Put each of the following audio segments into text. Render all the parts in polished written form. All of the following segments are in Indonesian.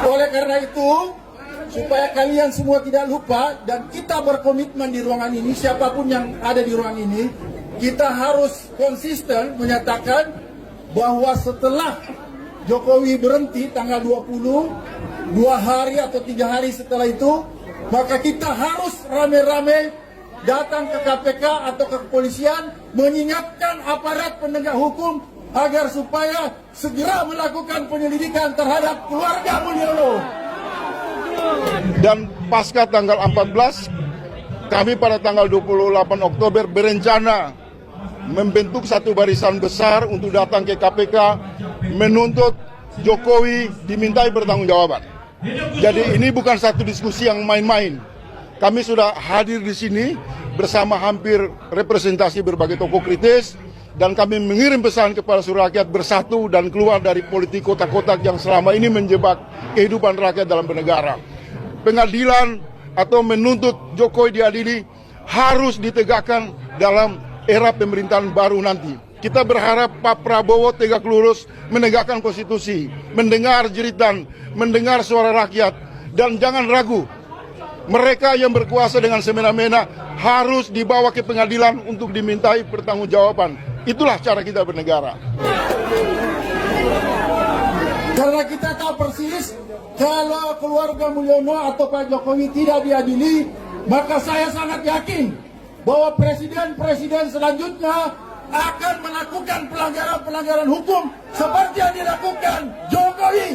Oleh karena itu, supaya kalian semua tidak lupa dan kita berkomitmen di ruangan ini, siapapun yang ada di ruangan ini, kita harus konsisten menyatakan bahwa setelah Jokowi berhenti tanggal 20, 2 hari atau 3 hari setelah itu, maka kita harus rame-rame datang ke KPK atau ke kepolisian mengingatkan aparat penegak hukum agar supaya segera melakukan penyelidikan terhadap keluarga Mulyono. Dan pasca tanggal 14, kami pada tanggal 28 Oktober berencana membentuk satu barisan besar untuk datang ke KPK menuntut Jokowi dimintai pertanggungjawaban. Jadi ini bukan satu diskusi yang main-main. Kami sudah hadir di sini bersama hampir representasi berbagai tokoh kritis dan kami mengirim pesan kepada seluruh rakyat bersatu dan keluar dari politik kotak-kotak yang selama ini menjebak kehidupan rakyat dalam bernegara. Pengadilan atau menuntut Jokowi diadili harus ditegakkan dalam era pemerintahan baru nanti. Kita berharap Pak Prabowo tegak lurus menegakkan konstitusi, mendengar jeritan, mendengar suara rakyat, dan jangan ragu. Mereka yang berkuasa dengan semena-mena harus dibawa ke pengadilan untuk dimintai pertanggungjawaban. Itulah cara kita bernegara. Karena kita tahu persis kalau keluarga Mulyono atau Pak Jokowi tidak diadili, maka saya sangat yakin bahwa presiden-presiden selanjutnya akan melakukan pelanggaran-pelanggaran hukum seperti yang dilakukan Jokowi.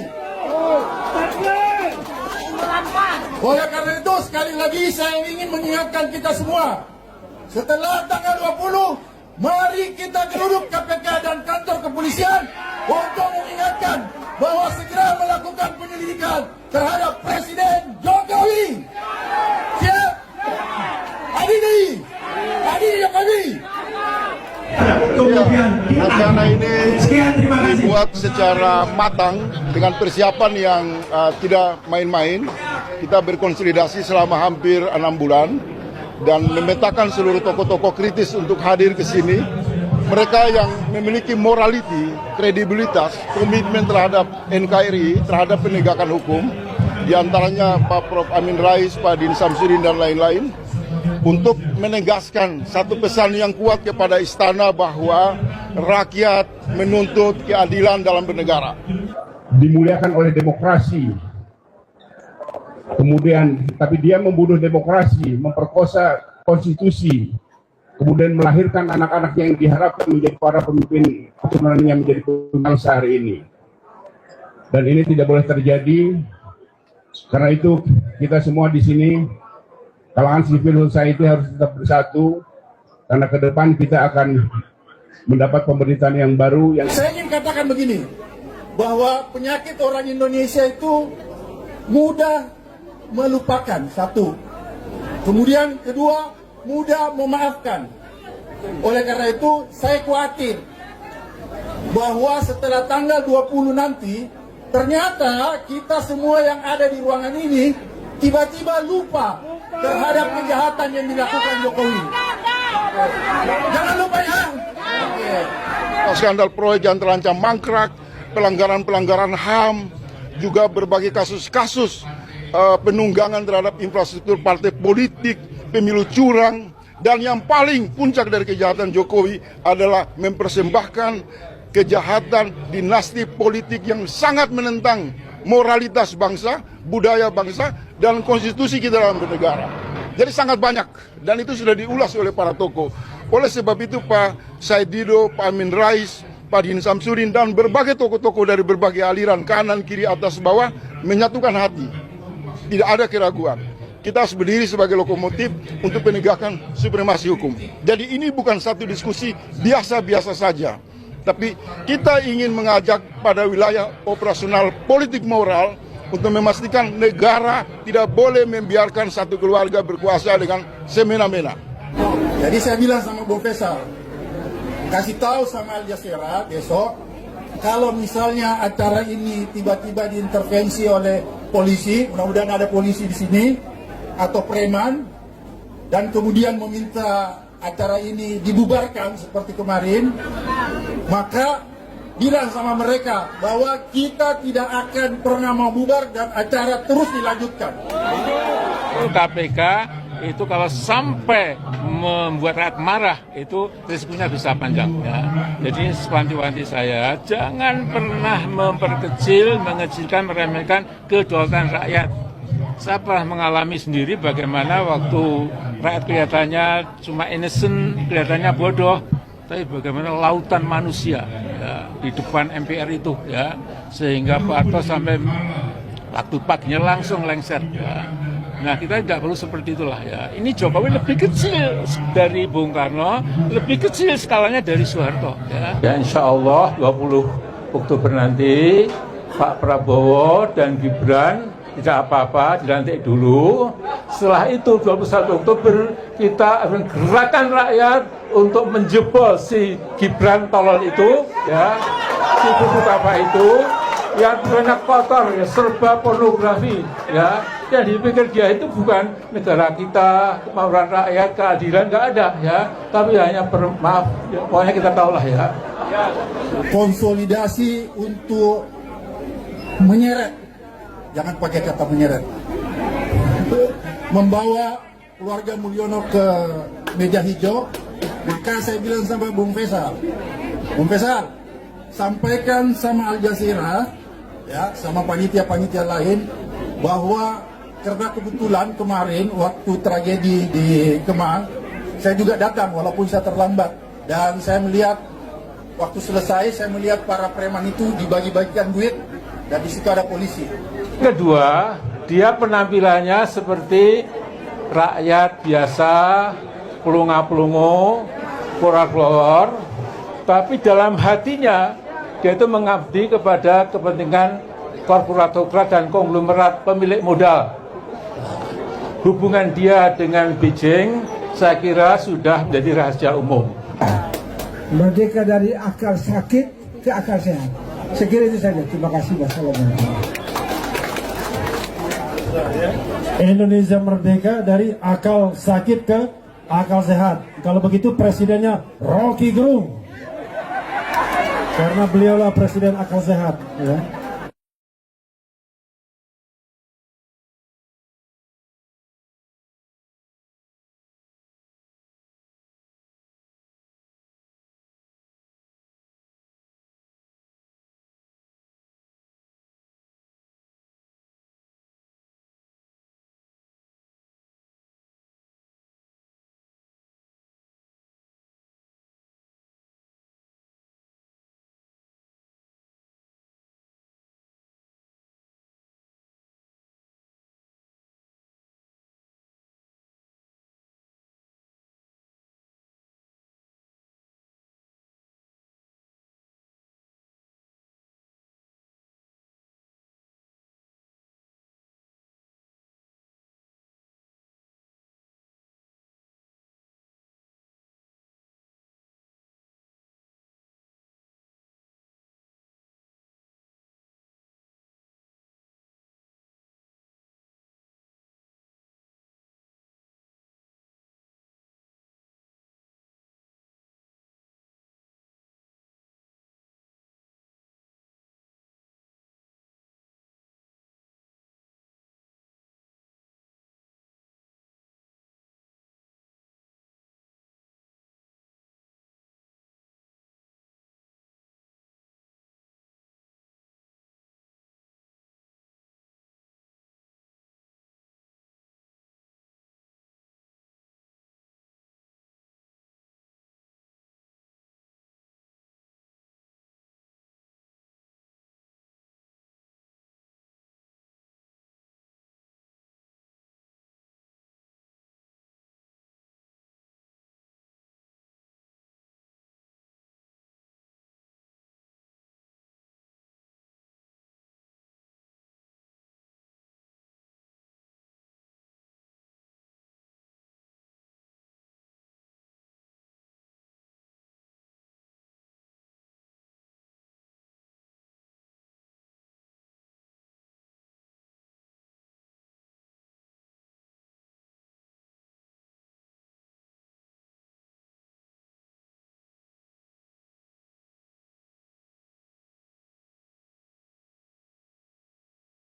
Oleh karena itu sekali lagi saya ingin mengingatkan kita semua, setelah tanggal 20, mari kita geruduk KPK dan kantor kepolisian untuk mengingatkan bahwa segera melakukan penyelidikan terhadap Presiden Jokowi. Siap? Adili Jokowi. Kemudian rencana ini dibuat secara matang dengan persiapan yang tidak main-main. Kita berkonsolidasi selama hampir 6 bulan dan memetakan seluruh tokoh-tokoh kritis untuk hadir ke sini. Mereka yang memiliki morality, kredibilitas, komitmen terhadap NKRI, terhadap penegakan hukum, diantaranya Pak Prof. Amin Rais, Pak Din Samsudin, dan lain-lain, untuk menegaskan satu pesan yang kuat kepada istana bahwa rakyat menuntut keadilan dalam bernegara. Dimuliakan oleh demokrasi, kemudian tapi dia membunuh demokrasi, memperkosa konstitusi, kemudian melahirkan anak-anak yang diharapkan menjadi para pemimpin keturunan yang menjadi bangsa hari ini. Dan ini tidak boleh terjadi. Karena itu kita semua di sini, kalangan civil society harus tetap bersatu, karena ke depan kita akan mendapat pemerintahan yang baru. Saya ingin katakan begini, bahwa penyakit orang Indonesia itu mudah melupakan, satu. Kemudian kedua, mudah memaafkan. Oleh karena itu, saya khawatir bahwa setelah tanggal 20 nanti, ternyata kita semua yang ada di ruangan ini tiba-tiba lupa terhadap kejahatan yang dilakukan Jokowi. Jangan lupa ya. Skandal proyek yang terancam mangkrak, pelanggaran-pelanggaran HAM, juga berbagai kasus-kasus penunggangan terhadap infrastruktur partai politik, pemilu curang, dan yang paling puncak dari kejahatan Jokowi adalah mempersembahkan kejahatan dinasti politik yang sangat menentang moralitas bangsa, budaya bangsa, dan konstitusi kita dalam bernegara. Jadi sangat banyak, dan itu sudah diulas oleh para tokoh. Oleh sebab itu Pak Said Dido, Pak Amin Rais, Pak Din Samsudin, dan berbagai tokoh-tokoh dari berbagai aliran, kanan, kiri, atas, bawah, menyatukan hati. Tidak ada keraguan. Kita harus berdiri sebagai lokomotif untuk penegakan supremasi hukum. Jadi ini bukan satu diskusi biasa-biasa saja. Tapi kita ingin mengajak pada wilayah operasional politik moral untuk memastikan negara tidak boleh membiarkan satu keluarga berkuasa dengan semena-mena. Jadi saya bilang sama Bung Faisal, kasih tahu sama Al Jazeera besok, kalau misalnya acara ini tiba-tiba diintervensi oleh polisi, mudah-mudahan ada polisi di sini, atau preman, dan kemudian meminta acara ini dibubarkan seperti kemarin, maka bilang sama mereka bahwa kita tidak akan pernah mau bubar dan acara terus dilanjutkan. KPK itu kalau sampai membuat rakyat marah, itu risikonya bisa panjang. Ya. Jadi sepanti-wanti saya, jangan pernah memperkecil, mengecilkan, meremehkan kedaulatan rakyat. Saya pernah mengalami sendiri bagaimana waktu rakyat kelihatannya cuma innocent, kelihatannya bodoh, tapi bagaimana lautan manusia ya, di depan MPR itu, ya, sehingga Pak Harto sampai waktu paginya langsung lengser. Ya. Nah, kita tidak perlu seperti itulah ya. Ini Jokowi lebih kecil dari Bung Karno, lebih kecil skalanya dari Soeharto. Ya, insya Allah 20 Oktober nanti Pak Prabowo dan Gibran tidak apa-apa, dilantik dulu. Setelah itu 21 Oktober kita akan gerakan rakyat untuk menjebol si Gibran tolol itu, ya, si buku apa itu, yang banyak kotor, ya, serba pornografi, ya. Yang dipikir dia itu bukan negara kita, kemauan rakyat, keadilan, nggak ada, ya. Tapi hanya maaf, ya, pokoknya kita tahulah ya. Konsolidasi untuk menyeret, jangan pakai kata menyeret, membawa keluarga Mulyono ke meja hijau. Maka saya bilang sama Bung Faisal, sampaikan sama Al Jazeera, ya, sama panitia-panitia lain, bahwa karena kebetulan kemarin waktu tragedi di Kemang, saya juga datang walaupun saya terlambat, dan saya melihat waktu selesai, saya melihat para preman itu dibagi-bagikan duit dan di situ ada polisi. Kedua, dia penampilannya seperti rakyat biasa, pelunga-pelungu, keluar-keluar, tapi dalam hatinya dia itu mengabdi kepada kepentingan korporat dan konglomerat pemilik modal. Hubungan dia dengan Beijing, saya kira sudah menjadi rahasia umum. Merdeka dari akal sakit ke akal sehat. Saya kira itu saja. Terima kasih. Wassalamualaikum. Indonesia merdeka dari akal sakit ke akal sehat. Kalau begitu presidennya Rocky Gerung, karena beliaulah presiden akal sehat. Ya.